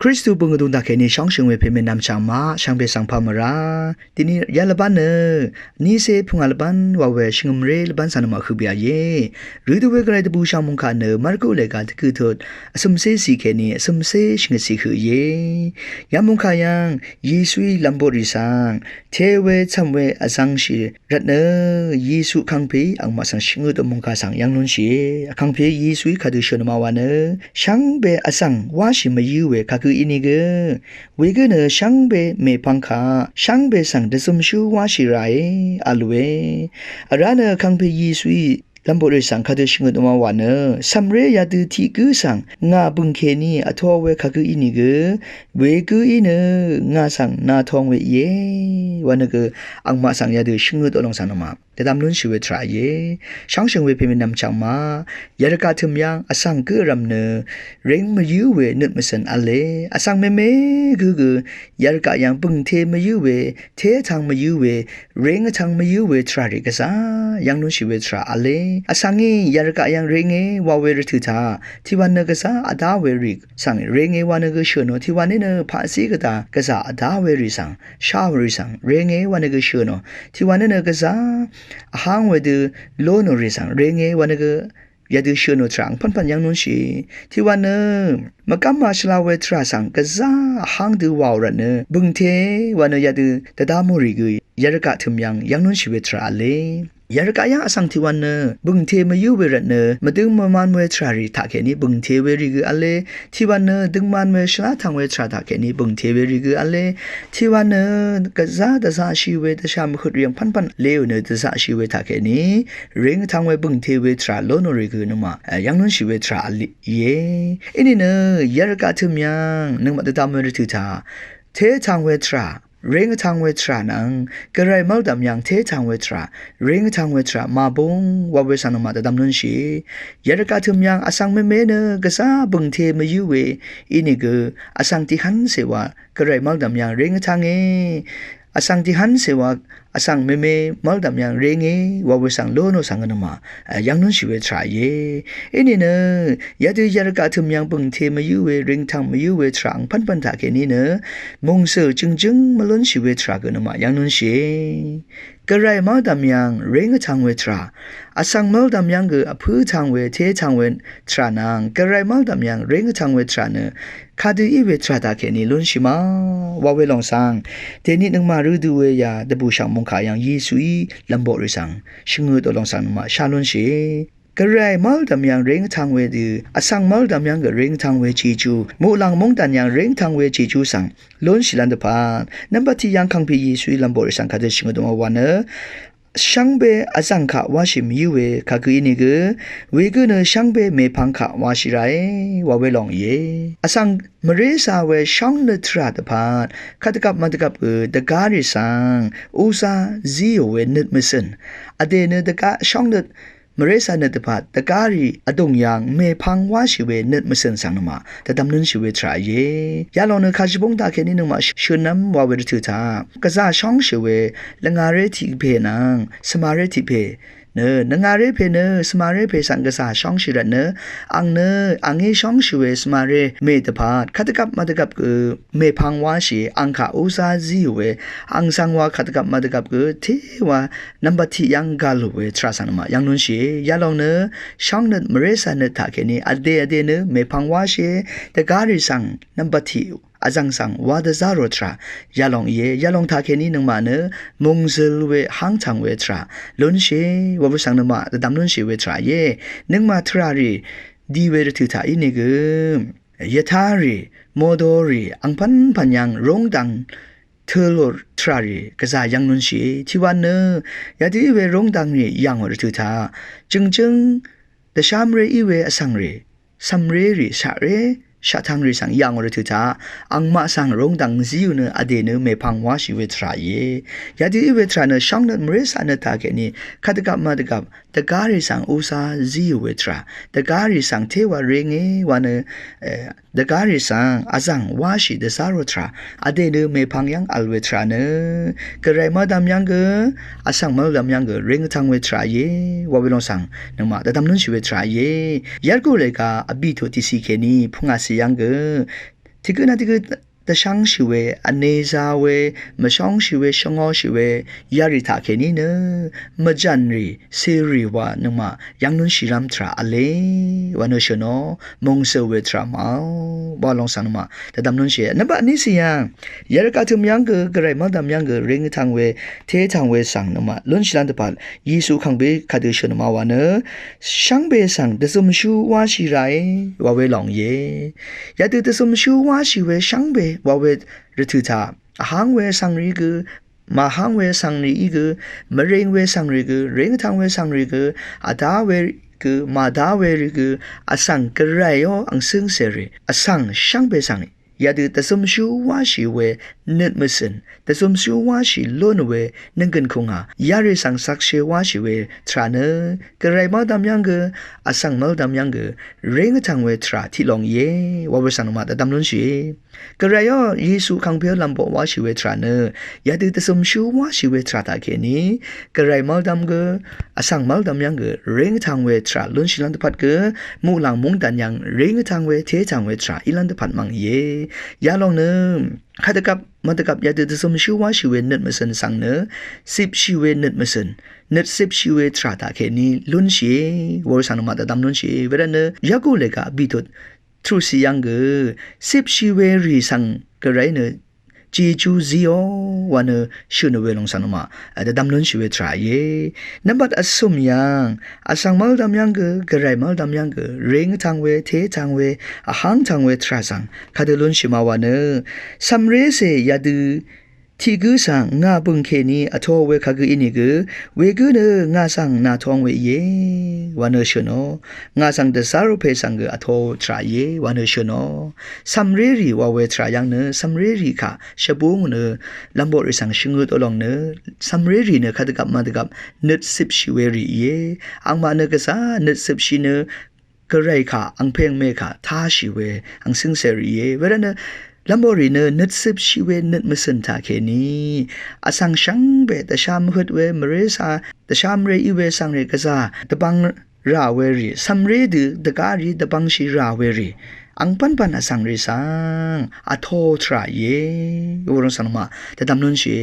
คริสต์บุงดุนตาเคนี่ช่องเชิงเวเพเมนำช่างมาช่างเบสังพามาราทีนี้ยาลบันเนนี่เซพุงอาลบันว่าเวชิงมเรลบันสันมาคือเบียเย่หรือตัวเวกไรตบูชามุงคาเนมาร์กูเลกาตคือทดสมเซสีเคนี่สมเซชิงสีคือเย่ยามุงคายังยีสุยลัมโบริสังเทเวชัมเวอสังชีรัตเนยีสุคังพีอังมาสังชิงตมุงคาสังยังนุนชีคังพียีสุยคาดูชนมาวานเนช่างเบอสังว่าชิมายูเวคาคืออินิเกเวกเนช่างเบเมพังคาช่างเบสังเดสมชูว่าชิไรอาลเวอาราเนคังพียีสุยลัมโบริสังคาดูชิงตมาวานเนสัมเรยาดูทีกุสังงาบุงเคนีอทอเวคาคืออินิเกเวกุอินงาสังนาทองเวเยวันเกอังมาสังยาดูชิงตอลงสันมาแต่ตามลุ้นชีวิตทรายช่างเชิงเวพิมินำจังมายารกาทึมยังอสังเกรำเนเร่งมายูเวนึกมาสันอเลอสังเมคือยารกายังปึงเทมายูเวเททางมายูเวเร่งทางมายูเวทราริกษายังลุ้นชีวิตทราอเลอสังเงยารกายังเร่งวาเวรทุธาที่วันเนกษาอดาเวริกสังเร่งวันเนกเชโนที่วันนี้เนภาษีกตากษาอดาเวริสังชาวริสังเร่งวันเนกเชโนที่วันนี้เนกษาหางเวดูโลโนริสังเรงวันนึกยาดูชโนทรังพันยังนุนชีที่วันนึมากำมาชลาเวทราสังกษาหางดูวาวรันเนบึงเทวันนึยาดูตะดามุริกุยยารกะทึมยังนุนชีเวทราเลยารกะยังอสังที่วันเนบึงเทมายูเวรเนมาดึงมามันเวทราริทักแค่นี้บึงเทเวริกุอเลที่วันเนดึงมันเวชลาทางเวทราทักแค่นี้บึงเทเวริกุอเลที่วันเนกษาตะซาชีเวตะชามขุดเรียงพันเลวเนตะซาชีเวทักแค่นี้เร่งทางเวบึงเทเวทราโลโนริกุนมายังนุนชีเวทราอลิเยอันนี้เนยารกะทึมยังนึกมาตะตามเวรทุธาเททางเวทราเร่งทางเวทรานังกระไรมัลดำยังเททางเวทราเร่งทางเวทรามาบงว่าเวสันมาแต่ดำนุนชียารกาทึมยังอสังเมเมเนกษาบึงเทมายูเวอินิกอสังที่หันเสวะกระไรมัลดำยังเร่งทางอสังที่หันเสวะอสังเมเมมัลดำยังเร่งว่าเวสังโลโนสังกันมายังนุนชีเวทราเยอันนี้เนยาดูยารกาทึมยังบึงเทมายูเวเร่งทางมายูเวทรังพันถาแค่นี้เนมงเสือจึงมาล้นชีเวทรากันมายังนุนชีกระไรมัลดำยังเร่งทางเวทราอสังมัลดำยังอพื้ทางเวเททางเวทรานังกระไรมัลดำยังเร่งทางเวทราเนคาดูอีเวทราตาแค่นี้ล้นชิมาว่าเวลองสังเทนินึงมาฤดูเวยาดบูชังมงขายังยีสุยลำบริสังชิงือตอลองสังมาชาลุนชีกระไรมัลดำยังเร่งทางเวดูอสังมัลดำยังเร่งทางเวจีจูมูลังมงตันยังเร่งทางเวจีจูสังล้นชิลันเดพานนับบัติยังคังพียีสุยลำบริสังคาเดชิงือตมาวันเนช่างเบอสังขาวาชิมยูเวคากุอินิกเวกุเนช่างเบเมพังขาวาชิไรว่าเวลองเยอสังมเรซาเวช่างเนตราตพานคาตกับมันตกับตะการิสังอุซาซีโอเวเนตมิสันอเดเนตะกะช่างเนตมเรซาเนตพาตะการิอดงยังเมพังวาชิเวเนตมิสันสังนมาแต่ดำนึงชิเวทรายเยยาลองเนคาจิบงตาแค่นี้นึงมาชนำว่าเวรทุธากะซาช่องชิเวละงาเรติเพนังสมาเรติเพเนนงาเรเพเนสมาเรเพสังกษาช่องชิระเนอังเอช่องชิเวสมาเรเมตพาดคัตกับมาตกับเมพังวาชีอังคาอุซาซีเวอังสังวาคัตกับมาตกับเทวานัมบัติยังกาลเวทราสันมายังนุนชียาลองเนช่องเนมเรสันเนตาเคนีอเดเนเมพังวาชีตะการิสังนัมบัติอาจังสังวาดซาโรทรายาลองยาลองทาเคนี้นึงมาเนมงซิลเวหังทังเวทราลุนเชวบสังนมาดำลุนเชเวทราเยนึงมาทรารีดีเวรทุธาอินิกยะทารีโมโดรีอังพันยังรงดังเทโลทรารีกะซายังลุนเชที่วันเนยาดีเวรงดังนี่ยังวรทุธาจึงเดชามเรอีเวอสังเรซัมเรรีชาเรชาทางริสังยังวรทุธาอังมาสังรงดังซิวเนอเดเนเมพังวาชิเวทราเยยาดีเวทราเนช่องเนมเรสานตาเกนีคาตกับมาตกับตะการิสังอุซาซิวเวทราตะการิสังเทวะเรงวันเนตะการิสังอาสังวาชิเดซาโรทราอเดเนเมพังยังอัลเวทราเนกระไรมาดามยังอาสังมาดามยังเรงทางเวทราเยวาเวลองสังนมาตะดำนุนชิเวทราเยยัดกูเลกาอบิโทติสิเคนีพุงอาศิยัง ที่คือนะที่คือตะช่างชิเวอเนซาเวมะช่องชิเวชงอชิเวยาริทาเคนี่เนมะจันรีเซรีวานงมายังนุนชิรัมทราอเลวันนชโนมงเซเวทรามาบอลองสันมาแต่ดำนุนเชียนับนี้สิยังยารกาทุมยังกระไรมาดำยังเริงทางเวเททางเวสังนมาลุนชิลันตปัลยิสุขังเบคาดูชนมาวานช่างเบสังเดสมชูวาชิไรวาเวลองเยยาดูเดสมชูวาชิเวช่างเบว่าเวรทุธาหางเวสังรีกมาหางเวสังรีกมะเร็งเวสังรีกเร่งทางเวสังรีกอาดาเวมาดาเวรีกอสังกระไรโออังซึ่งเสรีอสังช่างเบสังยาดูแต่สมชูวาชิเวนึดมสินแต่สมชูวาชิล้นเวนึงกันคงหายาริสังสักเชวาชิเวทราเนกระไรมาดำยังอสังมาดำยังเร่งทางเวทราที่ลองเยวาเวสังมาแต่ดำลุนชีกระไรอ๋อเยซูขังเพียวลำบอกวาชิเวทราเนยาดูแต่สมชูวาชิเวทราตาเคนี้กระไรมาดำอสังมาดำยังเร่งทางเวทราลุนชิลันตพัดมูหลังมุงดันยังเร่งทางเวเททางเวทราอิลันตพัดมังเยยาลองเนข้าตกับมันตกับยาดูสมชิวาชิเวนึดมาสันสังเนสิบชิเวนึดมาสันนึดสิบชิเวทราตาเคนี้ลุนชีวอร์สันมาตดำลุนชีเวรเนยากูเลกาบิทุดทรูสิยังสิบชิเวรีสังกระไรเนจีจูซีโอวันชุนเวลงสันมาแต่ดำลุนชีเวทรายนับบัดอสุมยังอสังมัลดำยังกระไรมัลดำยังเร่งทางเวเททางเวหังทางเวทราสังคาเดลุนชิมาวันสัมเรเสยาดูที่กูสังงาบุงเคนีอทอเวคากูอินิเวกูเนงาสังนาทองเวเยวันชโนงาสังเดซารุเพสังอทอทราเยวันชโนสัมเรรีวาเวทรายังเนสัมเรรีค่ะชบุงเนลัมโบริสังชิงุดอลองเนสัมเรรีเนคาตกับมาตกับนึดสิบชิเวรีเยอังมาเนกษานึดสิบชิเนกระไรค่ะอังเพงเมค่ะท่าชิเวอังซิงเซรีเยเวรเนลัมโบรีเนนึดสิบชิเวนึดมสันทาเคนีอสังชังเบตชามฮึดเวมเรซาตชามเรอีเวสังเรกษาตบังราเวรีสัมเรดืตการีตบังชิราเวรีอังปันอสังเรสังอโททราเยวรสันมาแต่ดำนุนชี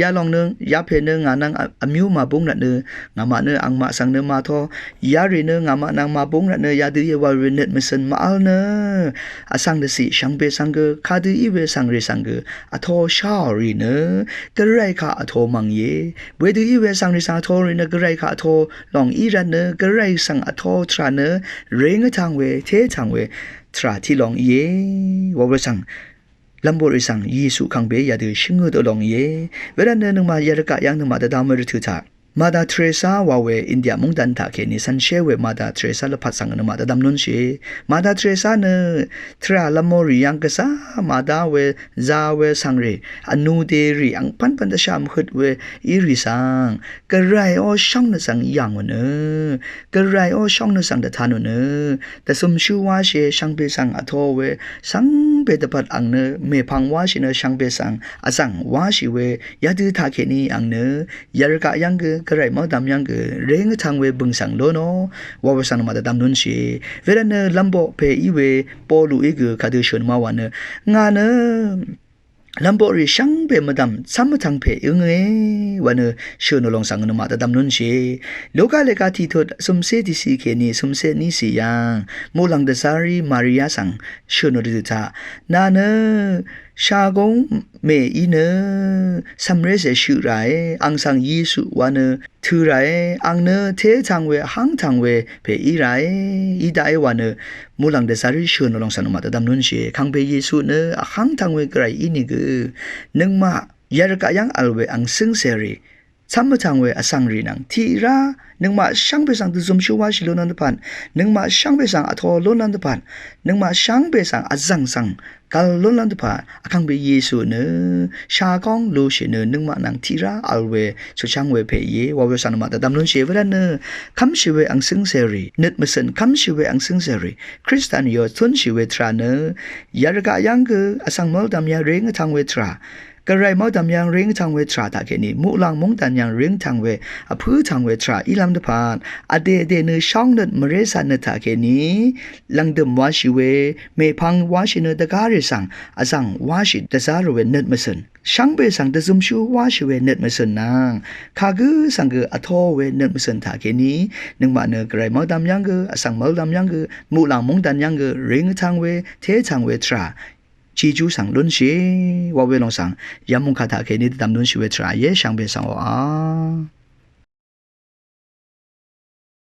ยาลองเนยาเพเนงานังอมิวมาบุงนัดเนงามาเนอังมาสังเนมาทอยารีเนงามานังมาบุงนัดเนยาดืยวารีเนมสันมาอัลเนอสังเดสิชังเบสังคาดือีเวสังเรสังอโทชารีเนกระไรค่ะอโทมังเยเวดือีเวสังเรสังอโทรีเนกระไรค่ะอโทลองอีรันเนกระไรสังอโททราเนเรงทางเวเททางเวทราที่ลองเยวาวสังลัมโบริสังยิสุขังเบยาดูชิงุดลองเยเวลาเนนึงมายารกะยังนึงมาดามริทุทามาดาเทรซาวาเวอินเดียมุงดันทาเคนิสันเชเวมาดาเทรซาลพัดสังนมาดาดำนุนเชมาดาเทรซาเนทราลัมโมริยังกษามาดาเวซาเวสังเรอนูเดรีอังปันตะชามขุดเวอิริสังกระไรโอช่องนสังยังวเนกระไรโอช่องนสังดะทานวเนแต่สมชูวาเชช่างเบสังอโทเวสังเบตปัดอังเนเมพังวาชิเนช่างเบสังอสังวาชิเวยาดูทาเคนีอังเนยารกะยังกระไรมาดำยังเร่งทางเวบึงสังโลโนวาวสันมาดำนุนชีเวลาเนลัมโบเพอีเวปอลูอีกคาดูชนมาวันเนงานเนลัมโบริช่างเปมาดำซ้ำทางเพยงวันชนลงสังนมาดำนุนชีโลกาเลกาที่ทดสมเสดิสีเคนีสมเสนิสียังมูลังเดซารีมาริยาสังชนดิตานาเนชากงเมอีเนสัมเรเสชุไรอังสังยิสุวานทูไรอังเนเททางเวหังทางเวเพอีไรอีได้วันมูลังเดซาริชนลงสันมาดำนุนเชคังเปยิสุเนหังทางเวไกรอินิกนึงมายารกะยังอัลเวอังซึงเสรีซัมทางเวอสังรีนังทีระนึงมาช่างเบสังตุซุมชูวาชิโลนันตพันนึงมาช่างเบสังอทอโลนันตพันนึงมาช่างเบสังอจังสังกัลโลนันตพันอคังเบเยซูเนชากองโลเชเนนึงมานังทีระอัลเวสุช่างเวเพเยวาเวสันมาตดำนุนเชเวลาเนคัมชิเวอังซึงเสรีนึดมสันคัมชิเวอังซึงเสรีคริสเตียนยอทุนชิเวทราเนยารกะยังอสังมอลดำยาเรงทางเวทรา กระไรเมาตามยังเร่งทางเวทราตาเกนีมุลังมงตันยังเร่งทางเวอพื้ทางเวทราอีลำตะพานอเดเดเนช่องเนตมเรสันเนตาเกนีลังเดมวาชิเวเมพังวาชิเนตะการิสังอสังวาชิตะซาโรเวเนตมะสันช่างเบสังตะซุมชูวาชิเวเนตมะสันนางคากือสังเกอทอเวเนตมะสันทาเกนีนึงบะเนกระไรเมาตามยังเกอสังเมาตามยังเกอมุลังมงตันยังเกอเร่งทางเวเททางเวทราจีจูสังลุนชีว่าเวลองสังยามุงคาถาเกนิดดำนุนชีเวทราเยช่างเบสังว่า